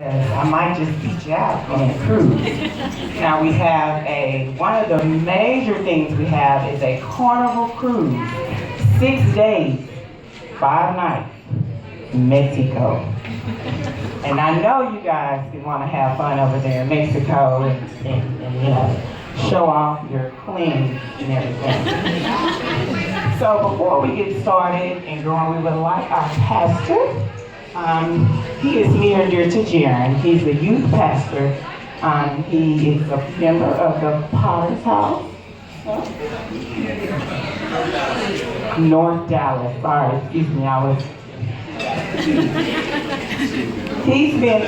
I might just teach you out on a cruise. Now we have one of the major things we have is a carnival cruise. 6 days, 5 nights, Mexico. And I know you guys want to have fun over there in Mexico and show off your clean and everything. So before we get started and going, we would like our pastor. He is near and dear to Jaren. He's the youth pastor. He is a member of the Potter's House. North Dallas. Sorry, excuse me. He's been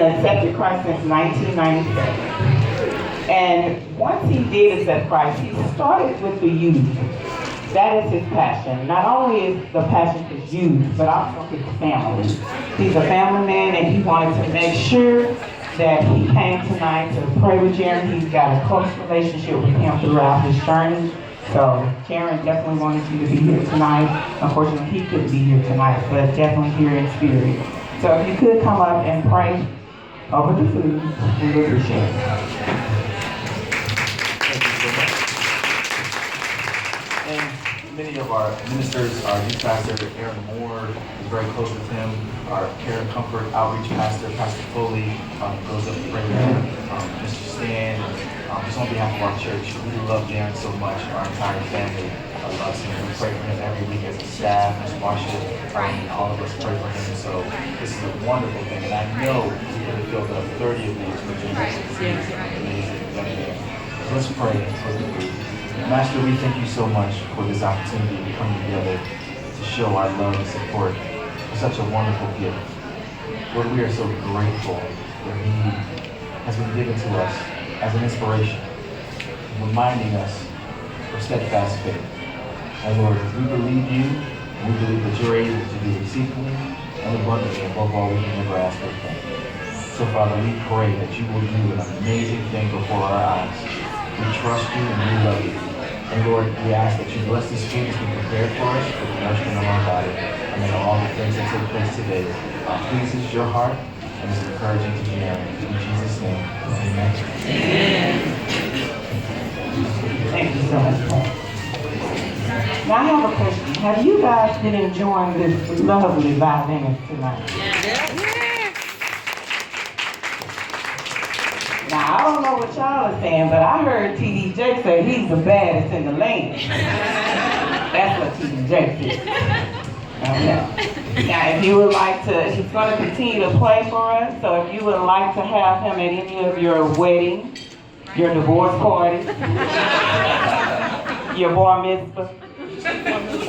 accepted Christ since 1997. And once he did accept Christ, he started with the youth. That is his passion. Not only is the passion his youth, but also his family. He's a family man, and he wanted to make sure that he came tonight to pray with Jaren. He's got a close relationship with him throughout his journey. So Jaren definitely wanted you to be here tonight. Unfortunately, he couldn't be here tonight, but definitely here in spirit. So if you could come up and pray over the food, we would appreciate it. Many of our ministers, our youth pastor, Aaron Moore, is very close with him. Our Care and Comfort outreach pastor, Pastor Foley, goes up to pray with him. Mr. Stan, just on behalf of our church, we love Jaren so much. Our entire family loves him. We pray for him every week as a staff, Ms. Marsha, all of us pray for him. So this is a wonderful thing, and I know we're going to fill up 30 of these for Jesus. Amazing. Let's pray for the food. Master, we thank you so much for this opportunity to come together to show our love and support for such a wonderful gift. Lord, we are so grateful that he has been given to us as an inspiration, reminding us of steadfast faith. And Lord, we believe you, and we believe that you're able to do exceedingly and abundantly above all we can ever ask or think. So Father, we pray that you will do an amazing thing before our eyes. We trust you and we love you. And Lord, we ask that you bless this food as we prepare for us for the nourishment of our body. And then all the things that take place today pleases your heart and is encouraging to Jaren. In Jesus' name, amen. Thank you so much, Paul. Now I have a question. Have you guys been enjoying this lovely violinist tonight? Now, I don't know what y'all are saying, but I heard TDJ say he's the baddest in the land. That's what TDJ said. Now, if you would like to, he's going to continue to play for us, so if you would like to have him at any of your weddings, your divorce parties, your bar mitzvah,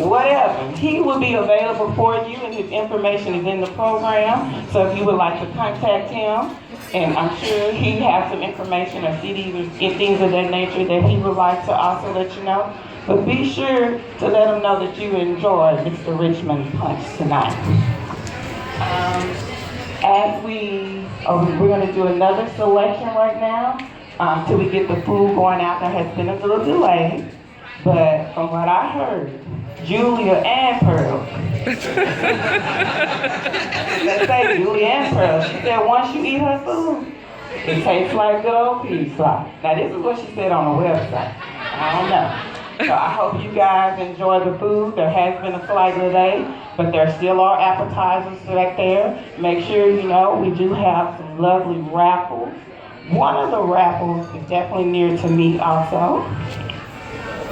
whatever, he will be available for you, and his information is in the program. So if you would like to contact him, and I'm sure he has some information or CDs or things of that nature that he would like to also let you know. But be sure to let him know that you enjoyed Mr. Richmond's punch tonight. We're going to do another selection right now till we get the food going out. There has been a little delay, but from what I heard, Julia and Pearl. Let's say Julia and Pearl. She said once you eat her food, it tastes like good old peas sauce. Now this is what she said on the website. I don't know. So I hope you guys enjoy the food. There has been a slight delay, but there still are appetizers back there. Make sure you know we do have some lovely raffles. One of the raffles is definitely near to me also.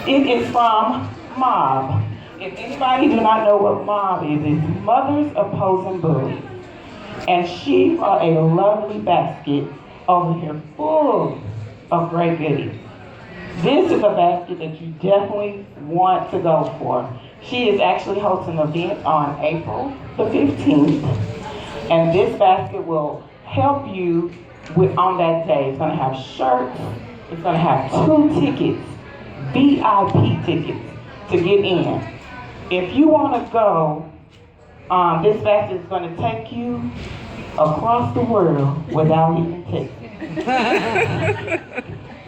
It is from Mob. If anybody do not know what Mob is, it's Mothers Opposing Bullies. And she brought a lovely basket over here full of great goodies. This is a basket that you definitely want to go for. She is actually hosting an event on April the 15th. And this basket will help you on that day. It's going to have shirts. It's going to have 2 tickets, VIP tickets, to get in. If you want to go, this basket is going to take you across the world without leaving Texas.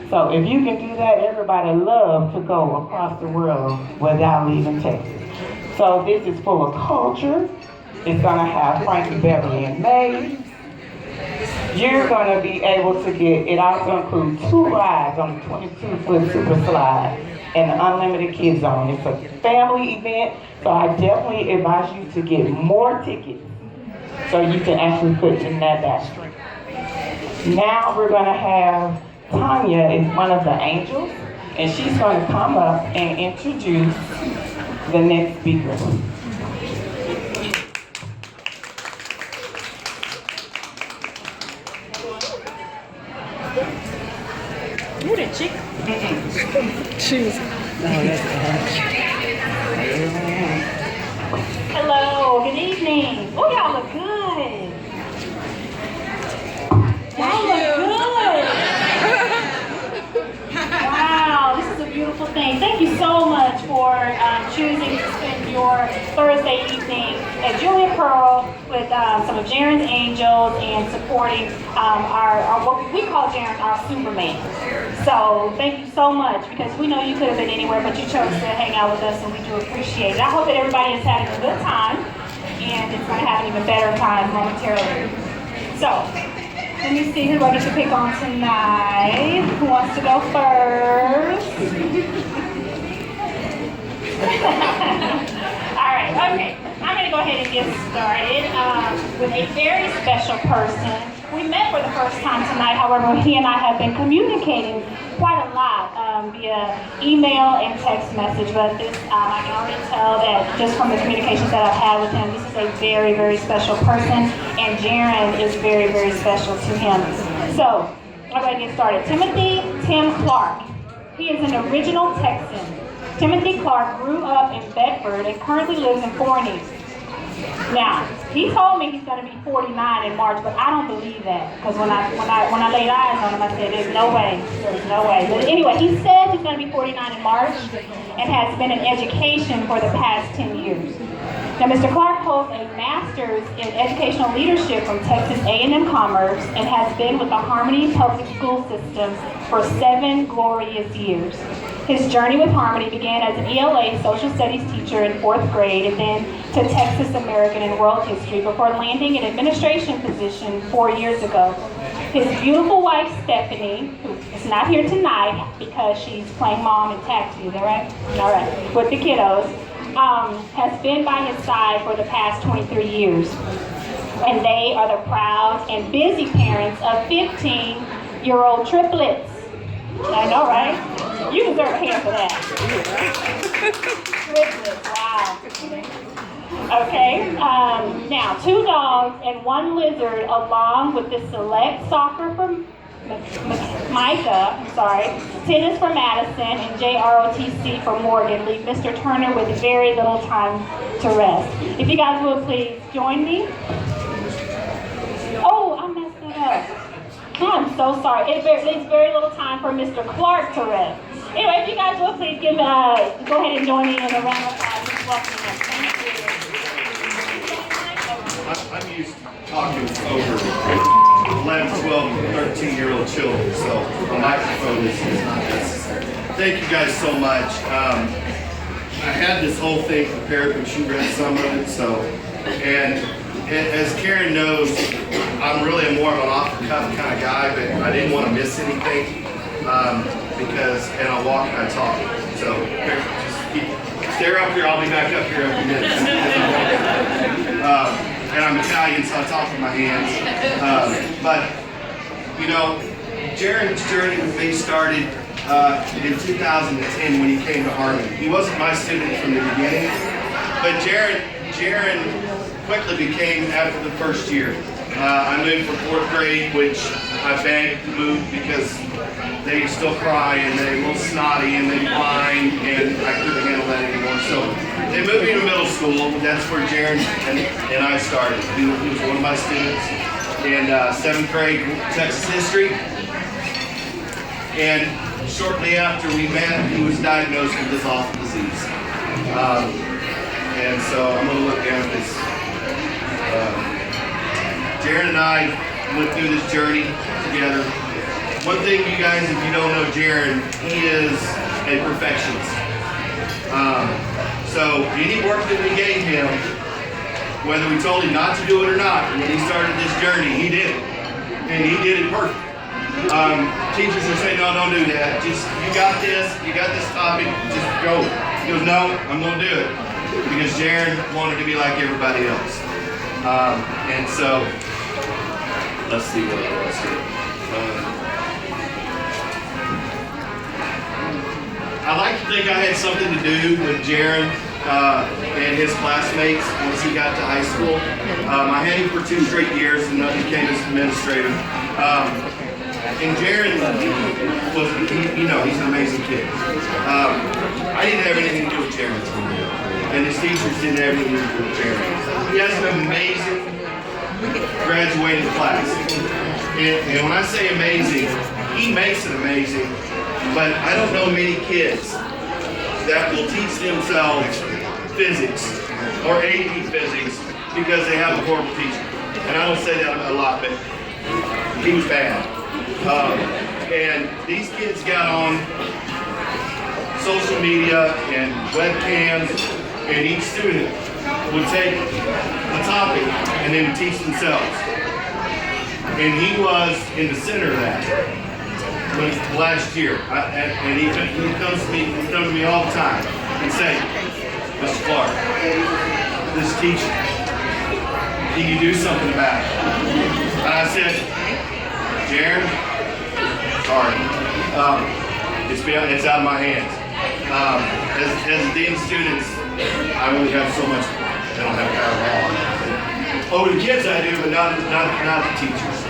So if you can do that, everybody loves to go across the world without leaving Texas. So this is full of culture, It's gonna have Frankie, Beverly, and May. You're gonna be able to get, it also includes 2 rides on the 22-foot super slide and the unlimited kids zone. It's a family event, so I definitely advise you to get more tickets so you can actually put in that basket. Now we're gonna have Tanya is one of the angels, and she's gonna come up and introduce the next speaker. Ooh, that chick. Shoes. Hello, good evening. Oh, y'all look good. Y'all look good. Wow, this is a beautiful thing. Thank you so much for choosing to spend your Thursday evening at Julia Pearl with some of Jaren's angels and supporting our what we call Jaren our Superman. So thank you so much, because we know you could have been anywhere, but you chose to hang out with us, and we do appreciate it. I hope that everybody is having a good time, and it's going to have an even better time momentarily. So, let me see who I get to pick on tonight. Who wants to go first? All right, okay. I'm going to go ahead and get started with a very special person. We met for the first time tonight. However, he and I have been communicating quite a lot via email and text message. But this, I can already tell that just from the communications that I've had with him, this is a very, very special person, and Jaren is very, very special to him. So, I'm going to get started. Timothy Tim Clark. He is an original Texan. Timothy Clark grew up in Bedford and currently lives in Forney. Now, he told me he's going to be 49 in March, but I don't believe that, because when I laid eyes on him, I said, there's no way. But anyway, he says he's going to be 49 in March and has been in education for the past 10 years. Now, Mr. Clark holds a master's in educational leadership from Texas A&M Commerce and has been with the Harmony Public School System for 7 glorious years. His journey with Harmony began as an ELA social studies teacher in 4th grade, and then to Texas American and World History before landing an administration position 4 years ago. His beautiful wife, Stephanie, who is not here tonight because she's playing mom in taxi, is that right? All right, with the kiddos, has been by his side for the past 23 years. And they are the proud and busy parents of 15-year-old triplets. I know, right? You deserve a hand for that. Triplets, wow. Okay, now 2 dogs and 1 lizard, along with the select soccer from Micah, tennis for Madison, and JROTC for Morgan, leave Mr. Turner with very little time to rest. If you guys will please join me. Oh, I messed it up. I'm so sorry. It leaves very little time for Mr. Clark to rest. Anyway, if you guys will please go ahead and join me in a round of applause. Welcome him. Thank you. I'm used to talking over 11, 12, 13-year-old children, so a microphone is not necessary. Thank you guys so much. I had this whole thing prepared, but you read some of it, and as Karen knows, I'm really more of an off-the-cuff kind of guy, but I didn't want to miss anything and I walk and I talk. So here, just stay up here, I'll be back up here every minute. And I'm Italian, so I talk with my hands. But, you know, Jaren's journey with me started in 2010 when he came to Harmony. He wasn't my student from the beginning, but Jaren quickly became after the first year. I moved from 4th grade, which I begged to move because they still cry and they're a little snotty and they whine, and I couldn't handle that anymore. So they moved me to middle school. That's where Jaren and I started. He was one of my students in 7th grade Texas history. And shortly after we met, he was diagnosed with this awful disease. And so I'm going to look down at this. Jaren and I went through this journey together. One thing, you guys, if you don't know Jaren, he is a perfectionist. So any work that we gave him, Whether we told him not to do it or not, when he started this journey, he did it. And he did it perfect. Teachers would say, no, don't do that. Just, you got this topic, just go. He goes, no, I'm going to do it. Because Jaren wanted to be like everybody else. And so, let's see what it was here. I like to think I had something to do with Jaren and his classmates once he got to high school. I had him for 2 straight years and then became his administrator. And Jaren was, he's an amazing kid. I didn't have anything to do with Jaren. And his teachers didn't have anything to do with Jaren. He has an amazing graduating class. And when I say amazing, he makes it amazing. But I don't know many kids that will teach themselves physics or AP physics because they have a horrible teacher. And I don't say that a lot, but he was bad. And these kids got on social media and webcams, and each student would take a topic and they would teach themselves. And he was in the center of that. Last year, and he comes to me all the time and say, Mr. Clark, this teacher, can you do something about it? And I said, Jaren, sorry, it's out of my hands. As a dean of students, I only have so much. I don't have power over the kids I do, but not the teachers.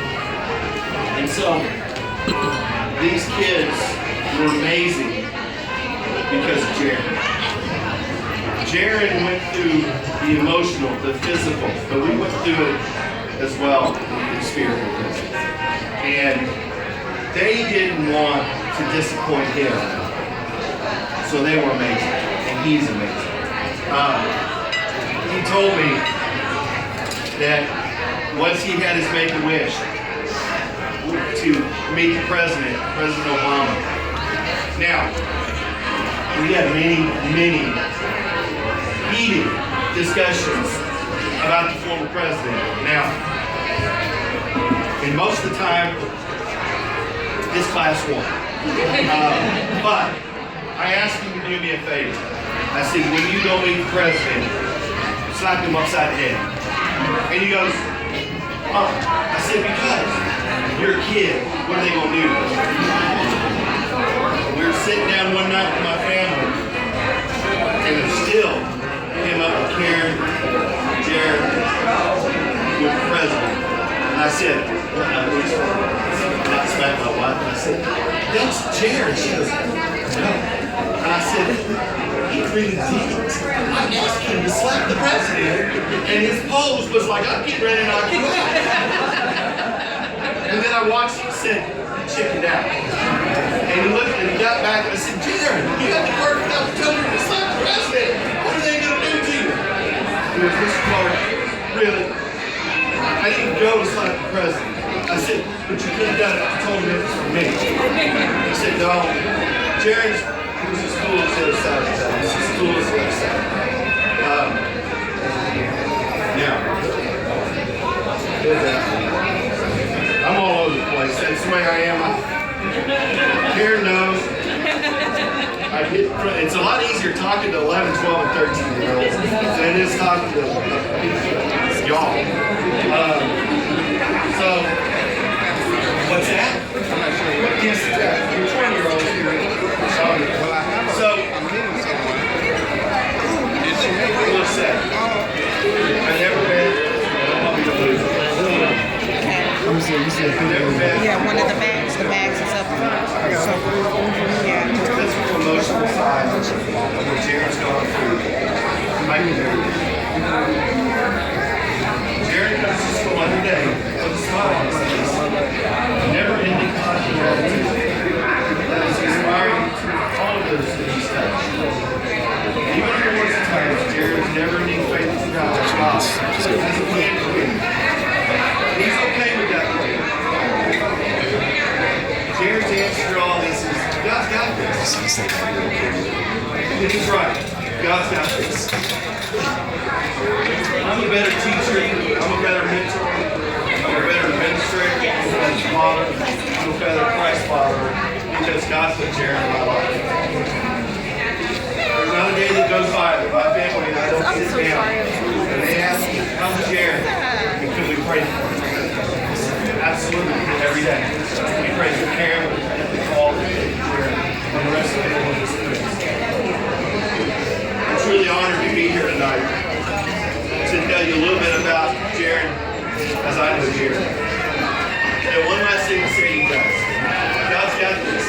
And so these kids were amazing because of Jaren. Jaren went through the emotional, the physical, but we went through it as well, the spiritual. And they didn't want to disappoint him. So they were amazing, and he's amazing. He told me that once he had his make-a-wish, to meet the President Obama. Now, we had many heated discussions about the former president. Now, and most of the time, this class won. But I asked him to do me a favor. I said, when you go meet the president, slap him upside the head. And he goes, oh. I said, because you're a kid, what are they going to do? We were sitting down one night with my family, and it still came up with Karen, Jaren, with the president. And I said, I smacked my wife, and I said, that's Jaren. She goes, no. And I said, he really did. I asked him to slap the president, and his pose was like, I'm getting ready to knock you out. And then I watched him sit and chickened out. And he looked and he got back and I said, Jaren, you got the perfect opportunity to slap the president. What are they going to do to you? He goes, Mr. Clark, really? I didn't go to slap the president. I said, but you could have done it. I told him it was for me. He said, no, Jaren's, he was as cool as the other side of the town. He's as cool as the other side. I'm all over the place. That's the way I am. Karen knows. It's a lot easier talking to 11, 12, and 13-year-olds than it is talking to y'all. So, what's that? I'm not sure. Yes, your 20-year-olds here. So, what's that? I never met. I'll be the loser. Yeah, one of the bags is up. So, yeah. That's the emotional side of what Jaren's going through. Jaren comes to school every day with a smile on his face. Never ending positive attitude. That is inspiring to all of those that he studies. Even in the worst times, Jaren's never ending faith in God. Has a plan for him. He's okay with that way. because God put Jaren in my life. There's not a day that goes by that my family and I don't sit down and they ask me, how's Jaren? And can we pray for him? Absolutely, every day. We pray for Karen, we call Jaren, and the rest of the students. I'm truly honored to be here tonight to tell you a little bit about Jaren as I know Jaren. And one last thing to say to you guys. God's got this